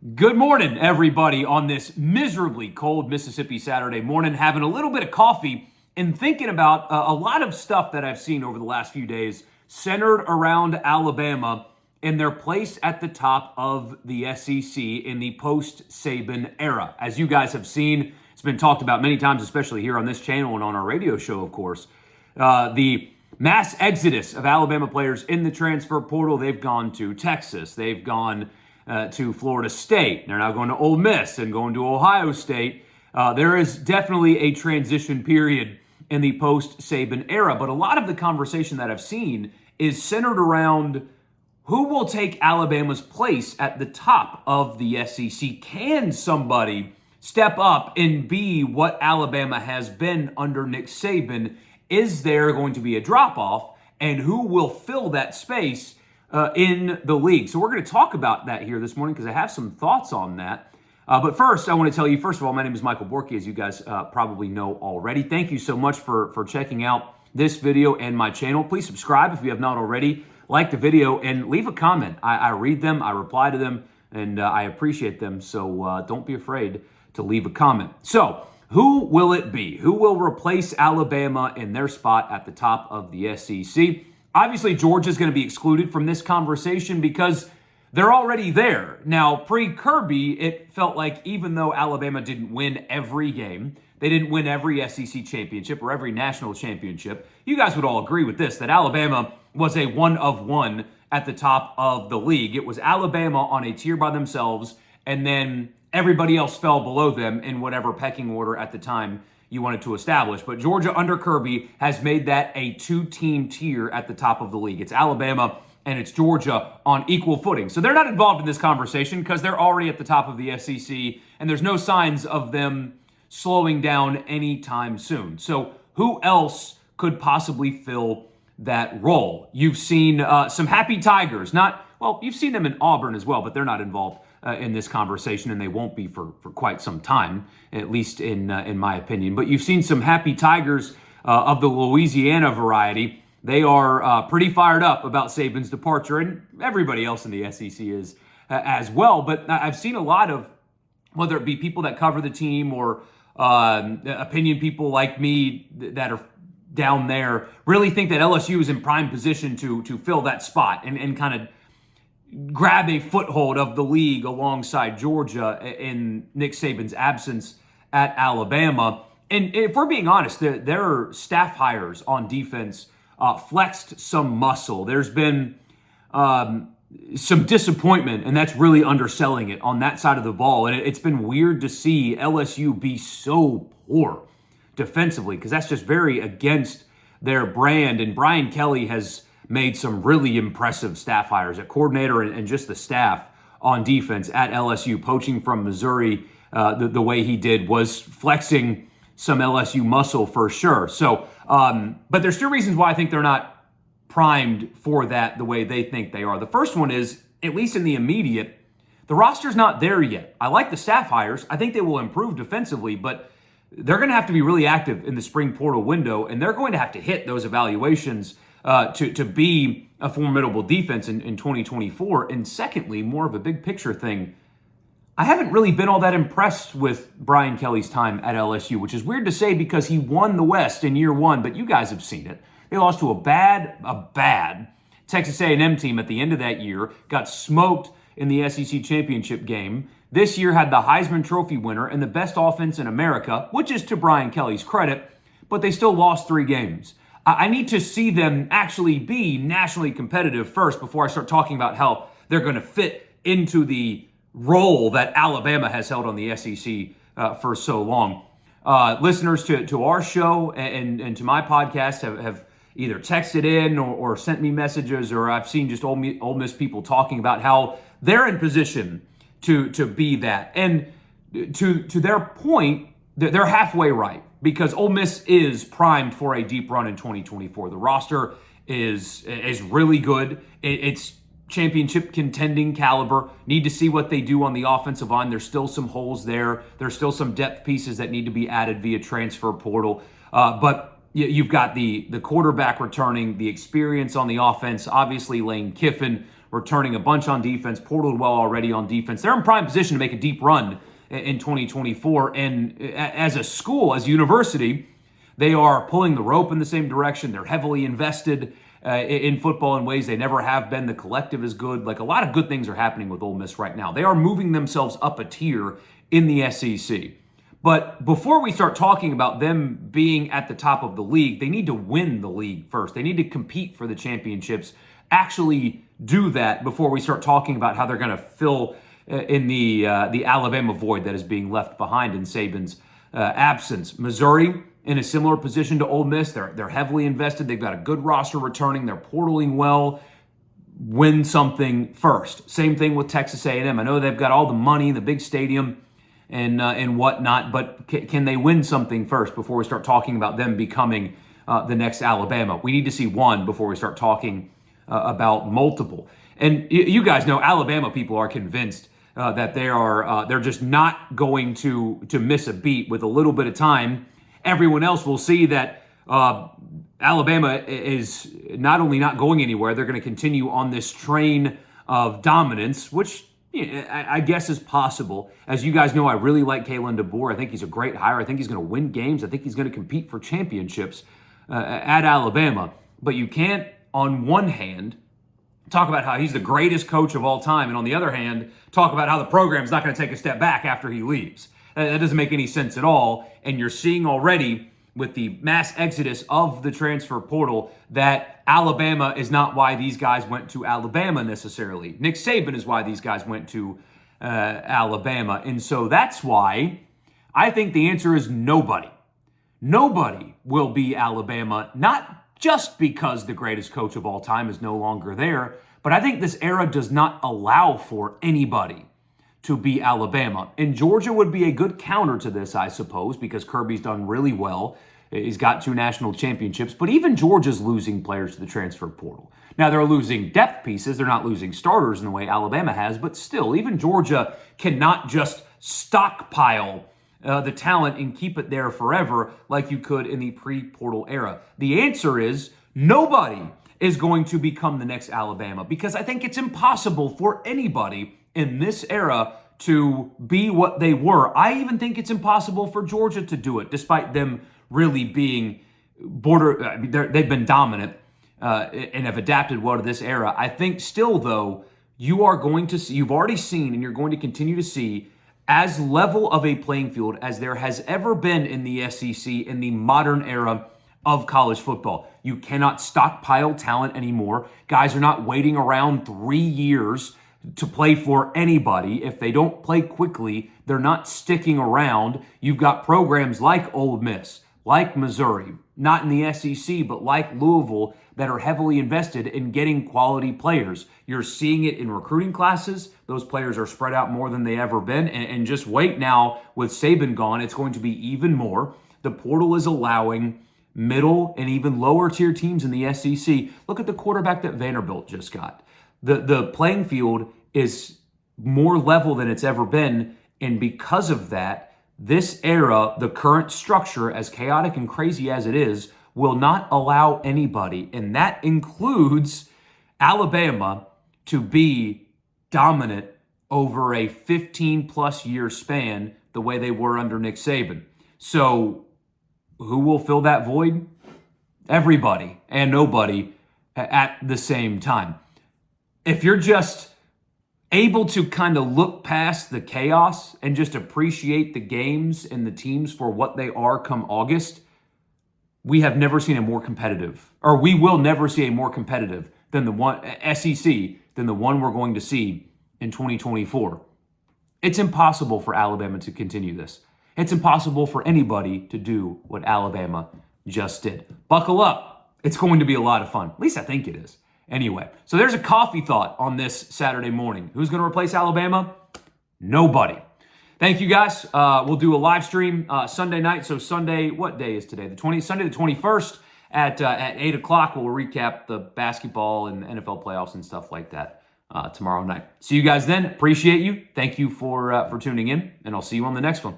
Good morning, everybody, on this miserably cold Mississippi Saturday morning. Having a little bit of coffee and thinking about a lot of stuff that I've seen over the last few days centered around Alabama and their place at the top of the SEC in the post-Saban era. As you guys have seen, it's been talked about many times, especially here on this channel and on our radio show, of course. The mass exodus of Alabama players in the transfer portal. They've gone to Texas. They've gone to Florida State. They're now going to Ole Miss and going to Ohio State. There is definitely a transition period in the post-Saban era, but a lot of the conversation that I've seen is centered around who will take Alabama's place at the top of the SEC. Can somebody step up and be what Alabama has been under Nick Saban? Is there going to be a drop-off, and who will fill that space in the league? So we're going to talk about that here this morning because I have some thoughts on that. But first, I want to tell you, first of all, my name is Michael Borky, as you guys probably know already. Thank you so much for checking out this video and my channel. Please subscribe if you have not already. Like the video and leave a comment. I read them, I reply to them, and I appreciate them. So don't be afraid to leave a comment. So who will it be? Who will replace Alabama in their spot at the top of the SEC? Obviously, Georgia's going to be excluded from this conversation because they're already there. Now, pre-Kirby, it felt like even though Alabama didn't win every game, they didn't win every SEC championship or every national championship, you guys would all agree with this, that Alabama was a one of one at the top of the league. It was Alabama on a tier by themselves, and then everybody else fell below them in whatever pecking order at the time you wanted to establish. But Georgia under Kirby has made that a two-team tier at the top of the league. It's Alabama and it's Georgia on equal footing. So they're not involved in this conversation because they're already at the top of the SEC, and there's no signs of them slowing down anytime soon. So who else could possibly fill that role? You've seen some happy Tigers. You've seen them in Auburn as well, but they're not involved in this conversation, and they won't be for quite some time, at least in my opinion. But you've seen some happy Tigers of the Louisiana variety. They are pretty fired up about Saban's departure, and everybody else in the SEC is as well. But I've seen a lot of, whether it be people that cover the team or opinion people like me that are down there, really think that LSU is in prime position to fill that spot and kind of grab a foothold of the league alongside Georgia in Nick Saban's absence at Alabama. And if we're being honest, their staff hires on defense flexed some muscle. There's been some disappointment, and that's really underselling it on that side of the ball. And it's been weird to see LSU be so poor defensively because that's just very against their brand. And Brian Kelly has made some really impressive staff hires at coordinator and just the staff on defense at LSU. Poaching from Missouri the way he did was flexing some LSU muscle for sure. So, but there's two reasons why I think they're not primed for that the way they think they are. The first one is, at least in the immediate, the roster's not there yet. I like the staff hires. I think they will improve defensively, but they're going to have to be really active in the spring portal window, and they're going to have to hit those evaluations to be a formidable defense in 2024. And secondly, more of a big picture thing, I haven't really been all that impressed with Brian Kelly's time at LSU, which is weird to say because he won the West in year one, but you guys have seen it. They lost to a bad Texas A&M team at the end of that year, got smoked in the SEC championship game. This year had the Heisman Trophy winner and the best offense in America, which is to Brian Kelly's credit, but they still lost 3 games. I need to see them actually be nationally competitive first before I start talking about how they're going to fit into the role that Alabama has held on the SEC for so long. Listeners to our show and to my podcast have either texted in or sent me messages, or I've seen just Ole Miss people talking about how they're in position to be that. And to their point, they're halfway right, because Ole Miss is primed for a deep run in 2024. The roster is really good. It's championship contending caliber. Need to see what they do on the offensive line. There's still some holes there. There's still some depth pieces that need to be added via transfer portal. But you've got the quarterback returning, the experience on the offense. Obviously, Lane Kiffin returning a bunch on defense, portaled well already on defense. They're in prime position to make a deep run in 2024. And as a school, as a university, they are pulling the rope in the same direction. They're heavily invested in football in ways they never have been. The collective is good. Like, a lot of good things are happening with Ole Miss right now. They are moving themselves up a tier in the SEC. But before we start talking about them being at the top of the league, they need to win the league first. They need to compete for the championships, actually do that before we start talking about how they're going to fill in the Alabama void that is being left behind in Saban's absence. Missouri in a similar position to Ole Miss. They're heavily invested. They've got a good roster returning. They're portaling well. Win something first. Same thing with Texas A&M. I know they've got all the money, the big stadium, and whatnot, but can they win something first before we start talking about them becoming the next Alabama? We need to see one before we start talking about multiple. And you guys know Alabama people are convinced that they're just not going to miss a beat with a little bit of time. Everyone else will see that Alabama is not only not going anywhere, they're going to continue on this train of dominance, which I guess is possible. As you guys know, I really like Kalen DeBoer. I think he's a great hire. I think he's going to win games. I think he's going to compete for championships at Alabama. But you can't, on one hand, talk about how he's the greatest coach of all time, and on the other hand, talk about how the program's not going to take a step back after he leaves. That doesn't make any sense at all. And you're seeing already with the mass exodus of the transfer portal that Alabama is not why these guys went to Alabama necessarily. Nick Saban is why these guys went to Alabama. And so that's why I think the answer is nobody. Nobody will be Alabama, not just because the greatest coach of all time is no longer there, but I think this era does not allow for anybody to be Alabama. And Georgia would be a good counter to this, I suppose, because Kirby's done really well. He's got 2 national championships, but even Georgia's losing players to the transfer portal. Now, they're losing depth pieces. They're not losing starters in the way Alabama has, but still, even Georgia cannot just stockpile the talent and keep it there forever like you could in the pre-portal era. The answer is nobody is going to become the next Alabama, because I think it's impossible for anybody in this era to be what they were. I even think it's impossible for Georgia to do it, despite them really being they've been dominant and have adapted well to this era. I think still, though, you are going to see, you've already seen, and you're going to continue to see as level of a playing field as there has ever been in the SEC in the modern era of college football. You cannot stockpile talent anymore. Guys are not waiting around 3 years to play for anybody. If they don't play quickly, they're not sticking around. You've got programs like Ole Miss, like Missouri, not in the SEC, but like Louisville, that are heavily invested in getting quality players. You're seeing it in recruiting classes. Those players are spread out more than they ever been. And just wait now, with Saban gone, it's going to be even more. The portal is allowing middle and even lower tier teams in the SEC. Look at the quarterback that Vanderbilt just got. The playing field is more level than it's ever been. And because of that, this era, the current structure, as chaotic and crazy as it is, will not allow anybody, and that includes Alabama, to be dominant over a 15-plus year span the way they were under Nick Saban. So who will fill that void? Everybody and nobody at the same time. If you're just able to kind of look past the chaos and just appreciate the games and the teams for what they are come August, we have never seen a more competitive, or we will never see a more competitive than the one SEC than the one we're going to see in 2024. It's impossible for Alabama to continue this. It's impossible for anybody to do what Alabama just did. Buckle up. It's going to be a lot of fun. At least I think it is. Anyway, so there's a coffee thought on this Saturday morning. Who's going to replace Alabama? Nobody. Thank you, guys. We'll do a live stream Sunday night. So Sunday, what day is today? Sunday the 21st at 8 o'clock. We'll recap the basketball and NFL playoffs and stuff like that tomorrow night. See you guys then. Appreciate you. Thank you for tuning in, and I'll see you on the next one.